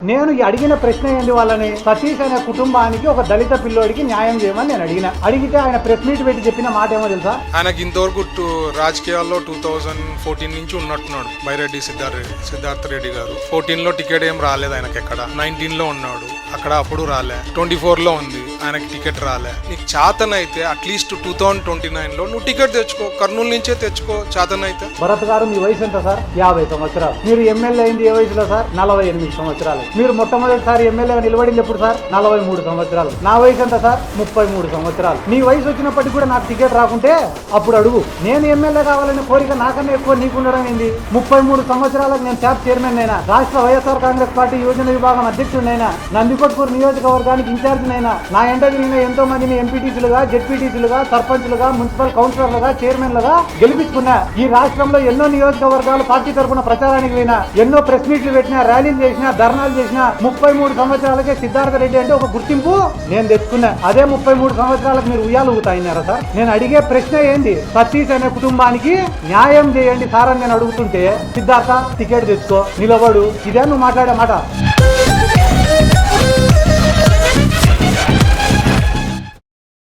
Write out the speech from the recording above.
నేను అడిగిన ప్రశ్న ఏంది వాళ్ళని, సతీష్ అనే కుటుంబానికి ఒక దళిత పిల్లోడికి న్యాయం చేయమని నేను అడిగితే ఆయన ప్రెస్ మీట్ పెట్టి చెప్పిన మాట ఏమో తెలుసా, ఆయనకి ఇంతవరకు రాజకీయాల్లో 2014 నుంచి ఉన్నట్టున్నాడు బైరెడ్డి సిద్ధార్థ రెడ్డి గారు. 14 లో టికెట్ ఏం రాలేదు ఆయనకి, ఎక్కడ 19 లో ఉన్నాడు అక్కడ, అప్పుడు రాలే. 24 లో ఉంది ఆయనకి టికెట్ రాలే. నీకు చేతనైతే అట్లీస్ట్ 2029 లో నువ్వు టికెట్ తెచ్చుకో, కర్నూలు నుంచే తెచ్చుకో చేతనైతే. భరత్ గారు మీ వయసు ఎంత సార్? 50 సంవత్సరాలు. మీరు ఎమ్మెల్యే అయింది ఏ వయసులో సార్? 48 సంవత్సరాలు. మీరు మొట్టమొదటిసారి ఎమ్మెల్యేగా నిలబడింది ఎప్పుడు సార్? 43 సంవత్సరాలు. నా వయసు ఎంత సార్? 33 సంవత్సరాలు. నీ వయసు వచ్చినప్పటికీ కూడా నాకు టికెట్ రాకుంటే అప్పుడు అడుగు. నేను ఎమ్మెల్యే కావాలనే కోరిక నాకన్నా ఎక్కువ నీకుండడం ఏంది? 33 సంవత్సరాలకు నేను శాప్ చైర్మన్ అయినా, రాష్ట్ర వైఎస్ఆర్ కాంగ్రెస్ పార్టీ యోజన విభాగం అధ్యక్షుడినైనా, నందికొట్కూరు నియోజకవర్గానికి ఇన్ఛార్జినైనా, నా ఎంట తిరిగిన ఎంతో మందిని ఎంపీటీసీలుగా, జెడ్పీటీసీలుగా, సర్పంచ్లుగా, మున్సిపల్ కౌన్సిలర్లుగా, చైర్మన్లుగా గెలిపించుకున్నా. ఈ రాష్ట్రంలో ఎన్నో నియోజకవర్గాలు పార్టీ తరఫున ప్రచారానికి పోయినా, ఎన్నో ప్రెస్ మీట్లు పెట్టినా, ర్యాలీలు చేసినా, ధర్నాలు చేసినా. 33 సంవత్సరాలకే సిద్ధార్థ రెడ్డి అంటే ఒక గుర్తింపు నేను తెచ్చుకున్నా. అదే 33 సంవత్సరాలకు మీరు ఉయ్యాలు ఊగుతాయినారా సార్? నేను అడిగే ప్రశ్న ఏంది, సతీష్ అనే కుటుంబానికి న్యాయం చేయండి సార్ అని నేను అడుగుతుంటే, సిద్ధార్థ టికెట్ తెచ్చుకో, నిలబడు, ఇదే నువ్వు మాట్లాడే మాట?